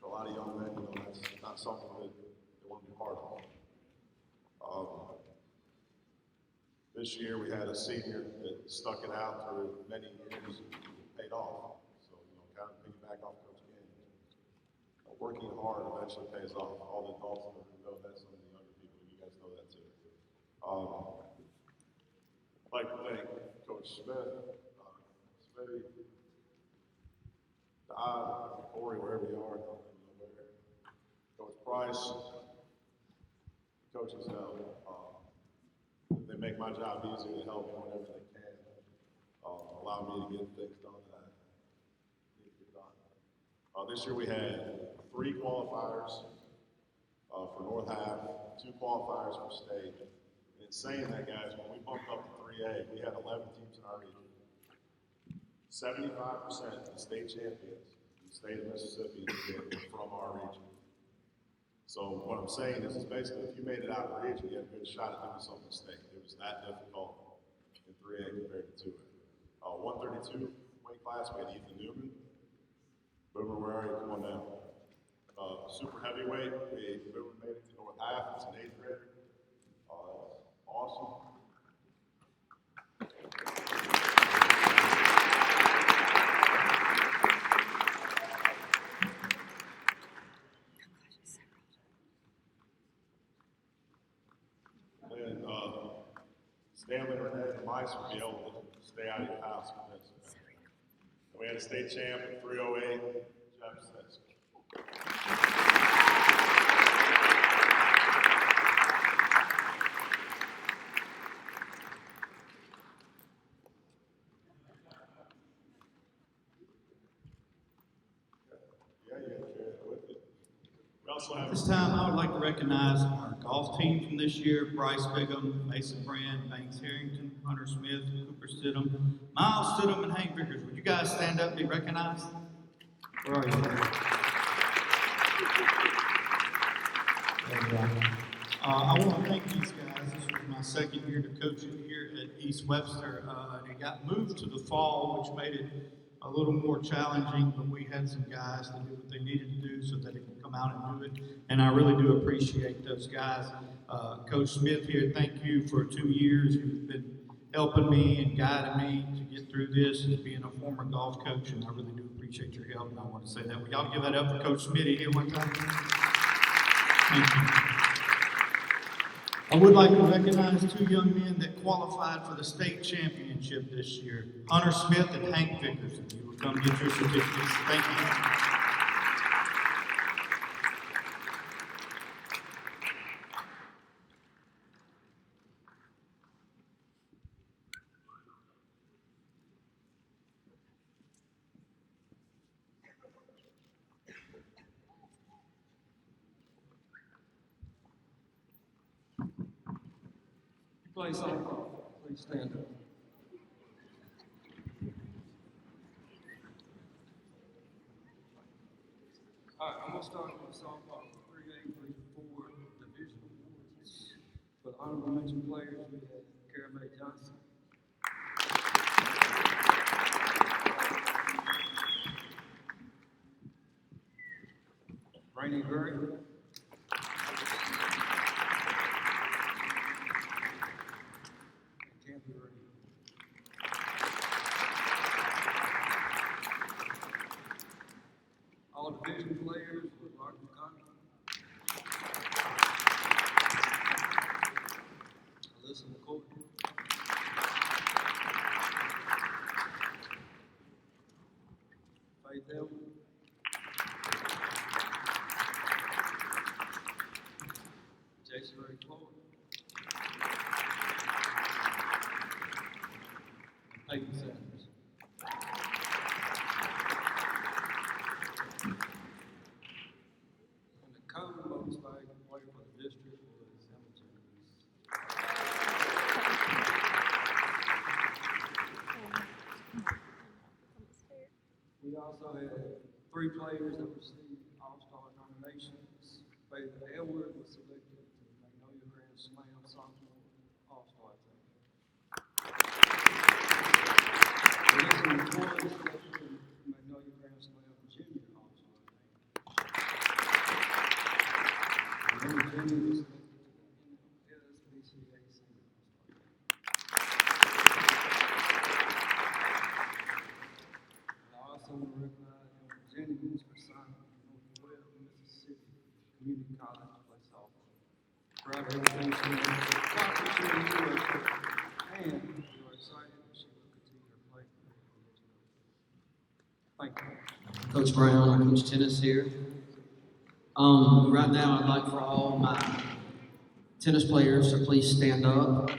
for a lot of young men, that's not something that they want to be part of. This year we had a senior that stuck it out for many years and paid off. So, kind of piggyback off Coach Gaines. Working hard eventually pays off. All the adults know that, some of the younger people, you guys know that too. I'd like to thank Coach Smith, Smitty, Corey, wherever you are, Coach Price, coaches help. They make my job easier to help me whenever they can. Allow me to get things done that I need to get done. This year we had 3 qualifiers for North Half, 2 qualifiers for state. And in saying that, guys, when we bumped up to 3A, we had 11 teams in our region. 75% of the state champions in the state of Mississippi were from our region. So what I'm saying is basically if you made it out of the region, you had a good shot at doing something in state. It was that difficult in 3A compared to 2A. 132 weight class, we had Ethan Newman. Boomer, where are you? Come on down. Super heavyweight, Boomer made it to North Half. He's an 8th grader. Awesome. Stanley, Renee, and Mice would be able to stay out of your house. We had a state champ in 308, Jeff says. At this time, I would like to recognize our golf team from this year: Bryce Bigham, Mason Brand, Banks Harrington, Hunter Smith, Cooper Stidham, Miles Stidham, and Hank Vickers. Would you guys stand up and be recognized? Where are you? There you go. I want to thank these guys. This was my second year to coaching here at East Webster. It got moved to the fall, which made it a little more challenging, but we had some guys that did what they needed to do so that they could come out and do it. And I really do appreciate those guys. Coach Smith here, thank you for 2 years. You've been helping me and guiding me to get through this as being a former golf coach, and I really do appreciate your help, and I want to say that. Will y'all give that up for Coach Smitty here one time? Thank you. I would like to recognize 2 young men that qualified for the state championship this year, Hunter Smith and Hank Vickers. If you will come get your certificates. Thank you. Play softball, please stand up. All right, I'm gonna start with softball, 3A, 3-4 division awards. For the honorable mention players, we have Kara Mae Johnson. Rainey Gray. All division players with Mark McConnell. Alyssa McCoy. Faith Elman. Jason Ray Floyd. And Peyton Sanders. Most valuable player for the district was Emma Jennings. We also had 3 players that received All-Star nominations. Faith Edward was selected to the Magnolia Grand Slam sophomore All-Star team. Alyssa McCoy was selected to the Magnolia Grand Slam junior All-Star team. Jennings was selected to the LSBCA senior All-Star team. I also want to recognize Emma Jennings for signing with Northwest Mississippi Community College to play softball. Proud of everything she did, accomplished in the U.S. and we are excited that she will continue her play career in the education. Thank you. Coach Brown, I coach tennis here. Right now, I'd like for all my tennis players to please stand up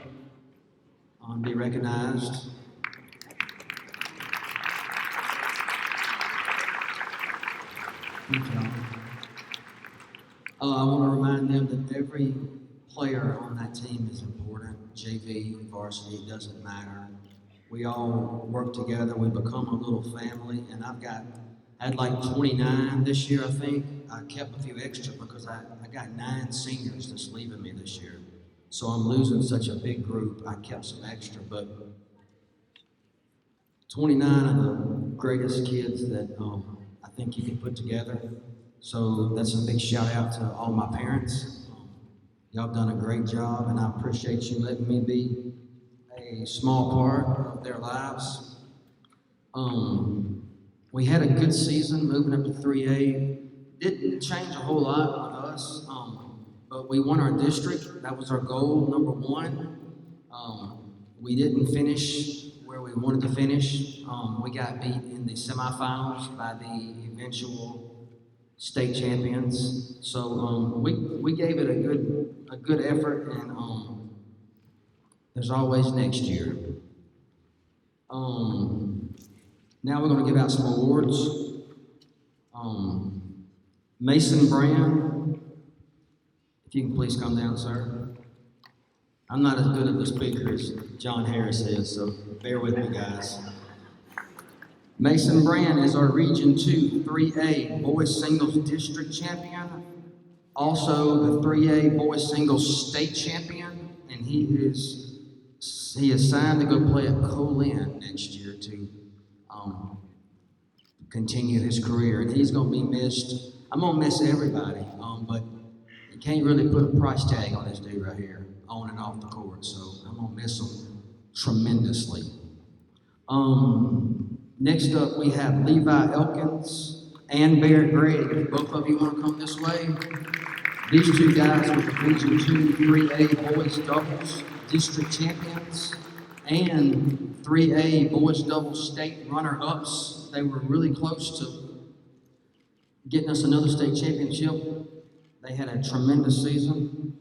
and be recognized. Thank you. I want to remind them that every player on that team is important. JV, varsity, it doesn't matter. We all work together. We become a little family, and I had like 29 this year, I think. I kept a few extra because I got 9 seniors that's leaving me this year. So I'm losing such a big group. I kept some extra, but 29 of the greatest kids that I think you can put together. So that's a big shout out to all my parents. Y'all done a great job, and I appreciate you letting me be a small part of their lives. We had a good season moving up to 3A. Didn't change a whole lot with us, but we won our district. That was our goal, number one. We didn't finish where we wanted to finish. We got beat in the semifinals by the eventual state champions. So we gave it a good effort, and there's always next year. Now we're going to give out some awards. Mason Brand, if you can please come down, sir. I'm not as good of a speaker as John Harris is, so bear with me, guys. Mason Brand is our Region 2 3A Boys Singles District Champion, also the 3A Boys Singles State Champion, and he is signed to go play at Colin next year to continue his career, and he's going to be missed. I'm going to miss everybody, but you can't really put a price tag on this dude right here, on and off the court, so I'm going to miss him tremendously. Next up, we have Levi Elkins and Barrett Gray. If both of you want to come this way. These two guys were the Region 2 3A Boys Doubles District Champions and 3A Boys Doubles State Runner-Ups. They were really close to getting us another state championship. They had a tremendous season.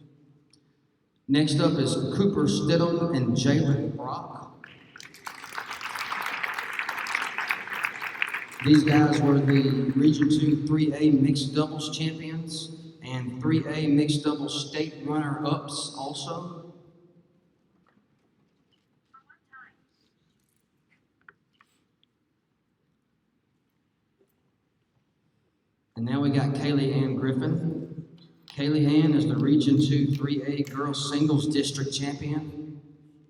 Next up is Cooper Stidham and Jalen Brock. These guys were the Region 2 3A Mixed Doubles Champions and 3A Mixed Doubles State Runner-Ups also. And now we got Kaylee Ann Griffin. Kaylee Ann is the Region 2 3A Girls Singles District Champion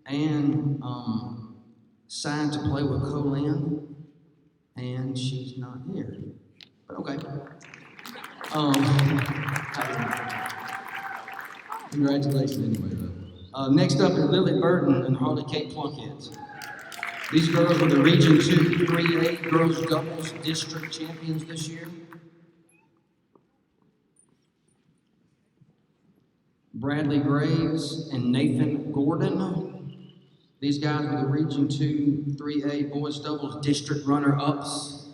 and signed to play with Colin, and she's not here. But okay. Congratulations anyway, though. Next up is Lily Burton and Harley Kate Plunkett. These girls were the Region 2 3A Girls Doubles District Champions this year. Bradley Graves and Nathan Gordon. These guys were the Region 2 3A Boys Doubles District Runner-Ups.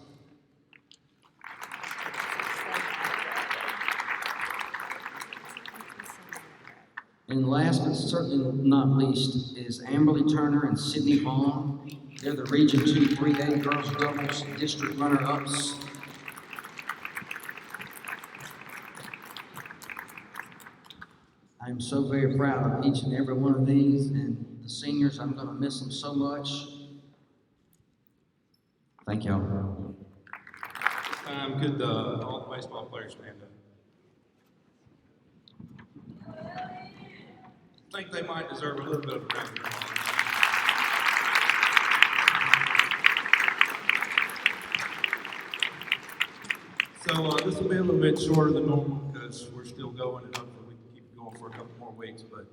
And last but certainly not least is Amberly Turner and Sydney Vaughn. They're the Region 2 3A Girls Doubles District Runner-Ups. I'm so very proud of each and every one of these, and the seniors, I'm going to miss them so much. Thank y'all. Could all the baseball players stand up? I think they might deserve a little bit of a round of applause. So this will be a little bit shorter than normal because we're still going, and hopefully we can keep going for a couple more weeks. But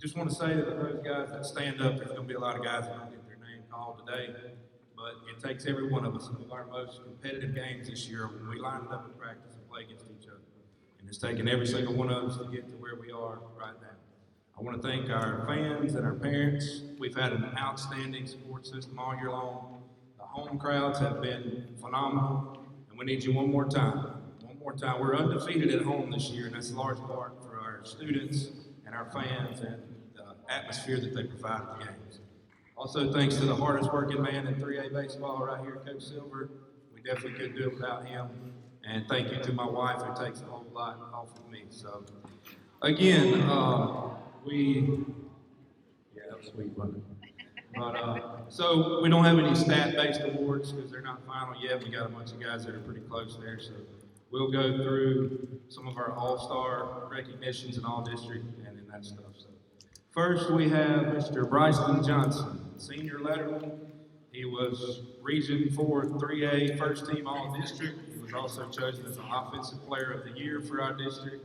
just want to say that those guys that stand up, there's going to be a lot of guys that don't get their name called today. But it takes every one of us. Some of our most competitive games this year when we lined up in practice and play against each other. And it's taken every single one of us to get to where we are right now. I want to thank our fans and our parents. We've had an outstanding support system all year long. The home crowds have been phenomenal. And we need you one more time. One more time. We're undefeated at home this year, and that's a large part for our students and our fans and the atmosphere that they provide at the games. Also, thanks to the hardest working man in 3A baseball right here, Coach Silver. We definitely couldn't do it without him. And thank you to my wife, who takes a whole lot off of me. So, again, that was sweet, wasn't it? But, so we don't have any stat-based awards because they're not final yet. We got a bunch of guys that are pretty close there. So we'll go through some of our all-star recognitions in all district and in that stuff. So first, we have Mr. Bryson Johnson, senior letterman. He was Region 4 3A first team all-district. He was also chosen as the offensive player of the year for our district.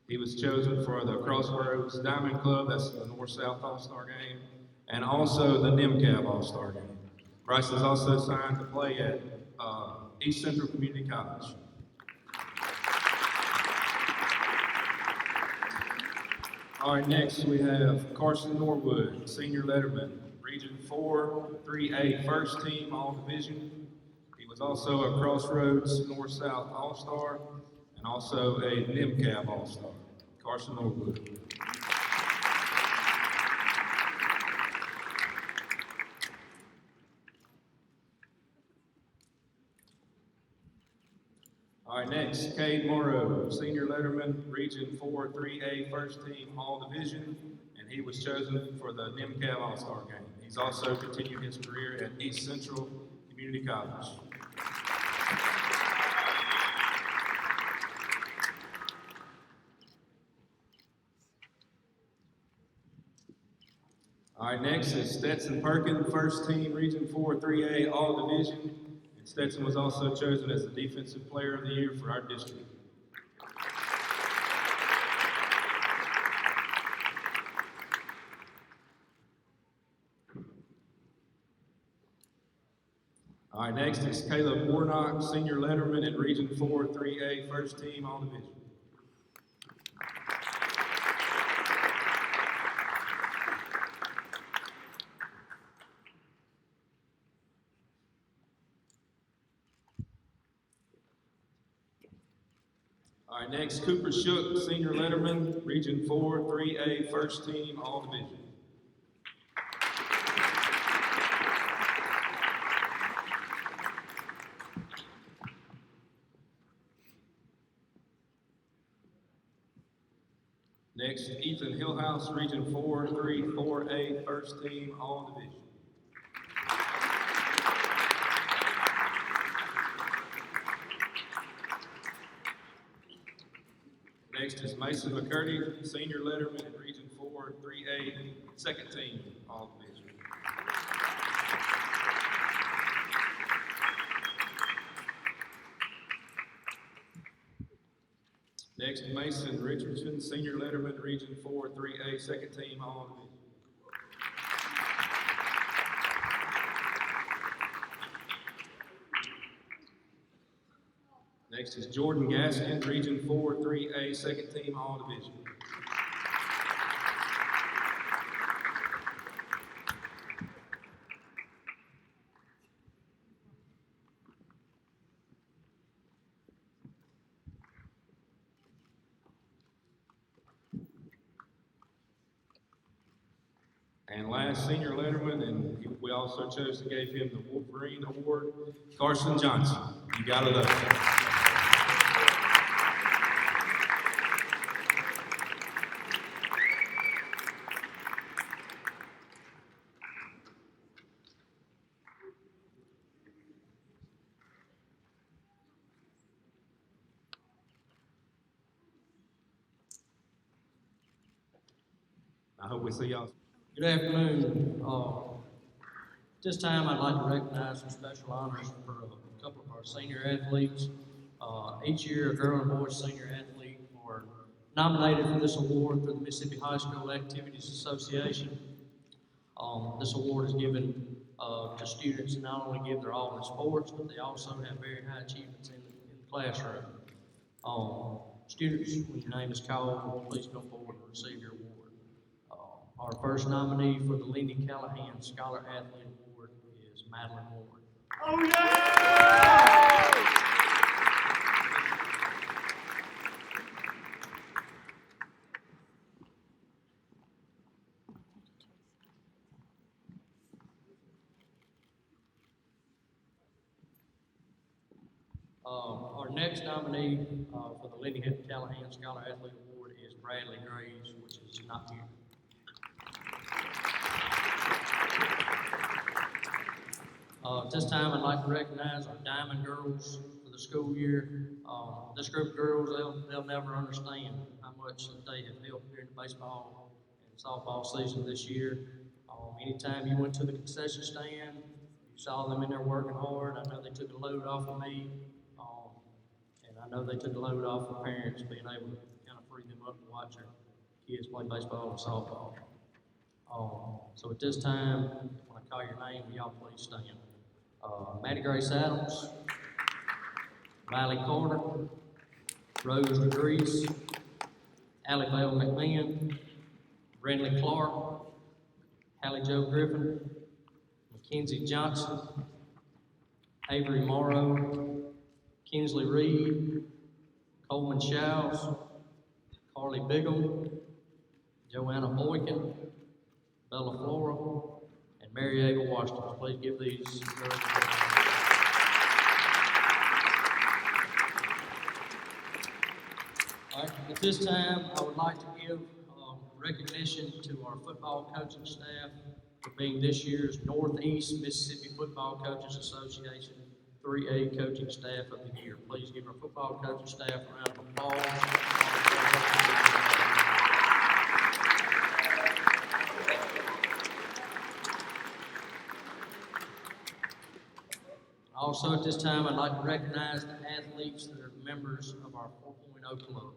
He was chosen for the Crossroads Diamond Club, that's the North-South All-Star Game, and also the NIMCAB All-Star Game. Bryce is also signed to play at East Central Community College. All right, next we have Carson Norwood, senior letterman, Region 4, 3A, first team All-Division. He was also a Crossroads North-South All-Star and also a NIMCAB All-Star. Carson Norwood. All right, next, Cade Morrow, senior letterman, Region 4, 3A, first team All-Division, and he was chosen for the NIMCAB All-Star game. He's also continued his career at East Central Community College. All right, next is Stetson Perkins, first team Region 4, 3A, All-Division. And Stetson was also chosen as the Defensive Player of the Year for our district. All right, next is Caleb Warnock, senior letterman in Region 4, 3A, first team All-Division. All right, next, Cooper Shook, senior letterman, Region 4, 3A, first team All-Division. Next, Ethan Hillhouse, Region 4, 3, 4A, first team All-Division. Next is Mason McCurdy, senior letterman in Region 4, 3A, second team All-Division. Next, Mason Richardson, senior letterman, Region 4, 3A, second team All-Division. Next is Jordan Gaskin, Region 4, 3A, second team All-Division. And last, senior letterman, and we also chose to give him the Wolverine Award, Carson Johnson. You gotta love him. I hope we see y'all. Good afternoon. This time I'd like to recognize some special honors for a couple of our senior athletes. Each year, a girl and boy senior athlete are nominated for this award through the Mississippi High School Activities Association. This award is given to students who not only give their all in sports, but they also have very high achievements in the classroom. Students, when your name is called, please come forward and receive your award. Our first nominee for the Lindy Callahan Scholar Athlete Award is Madeline Ward. Oh yeah! Our next nominee for the Lindy Callahan Scholar Athlete Award is Bradley Graves, which is not here. At this time, I'd like to recognize our Diamond Girls for the school year. This group of girls, they'll never understand how much that they have helped during the baseball and softball season this year. Anytime you went to the concession stand, you saw them in there working hard. I know they took a load off of me, and I know they took a load off of parents being able to kind of free them up to watch their kids play baseball and softball. So at this time, when I call your name, will y'all please stand? Maddie Grace Adams, Riley Carter, Rose DeGrease, Allie Bell McMahon, Brindley Clark, Hallie Joe Griffin, Mackenzie Johnson, Avery Morrow, Kinsley Reed, Coleman Shows, Carly Bigham, Joanna Boykin, Bella Flora, and Mary Abel Washington. Please give these girls a hand. All right, at this time, I would like to give recognition to our football coaching staff for being this year's Northeast Mississippi Football Coaches Association 3A Coaching Staff of the Year. Please give our football coaching staff a round of applause. Also, at this time, I'd like to recognize the athletes that are members of our 4.0 club.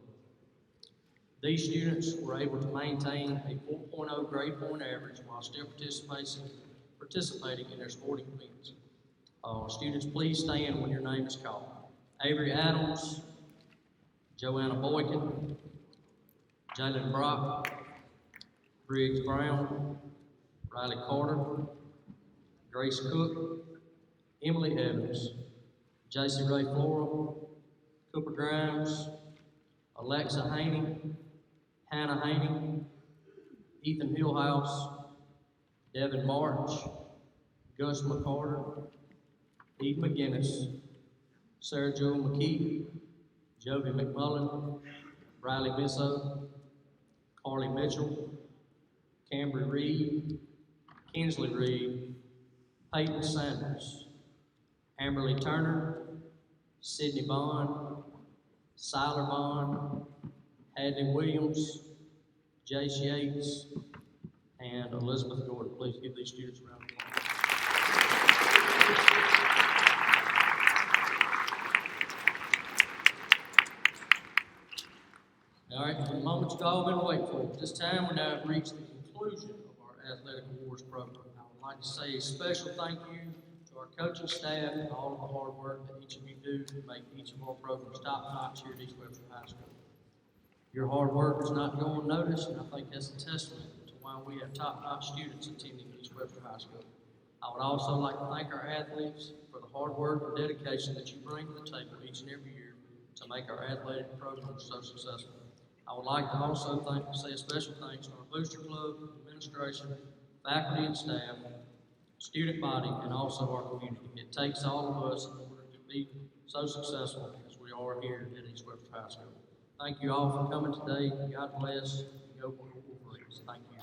These students were able to maintain a 4.0 grade point average while still participating in their sporting events. Students, please stand when your name is called. Avery Adams, Joanna Boykin, Jalen Brock, Briggs Brown, Riley Carter, Grace Cook, Emily Evans, J.C. Ray Flora, Cooper Grimes, Alexa Haney, Hannah Haney, Ethan Hillhouse, Devin March, Gus McCarter, Eve McGinnis, Sarah Jo McKee, Jovi McMullen, Riley Bisso, Carly Mitchell, Cambry Reed, Kinsley Reed, Peyton Sanders, Amberly Turner, Sydney Bond, Siler Bond, Hadley Williams, Jace Yates, and Elizabeth Gordon. Please give these students a round of applause. All right, the moment you've all been waiting for. At this time, we now have reached the conclusion of our athletic awards program. I would like to say a special thank you to our coaching staff and all of the hard work that each of you do to make each of our programs top-notch here at East Webster High School. Your hard work is not going unnoticed, and I think that's a testament to why we have top-notch students attending East Webster High School. I would also like to thank our athletes for the hard work and dedication that you bring to the table each and every year to make our athletic programs so successful. I would like to also say a special thanks to our Booster Club, administration, faculty and staff, student body, and also our community. It takes all of us in order to be so successful as we are here at East Webster High School. Thank you all for coming today. God bless. Go Wolverines. Thank you.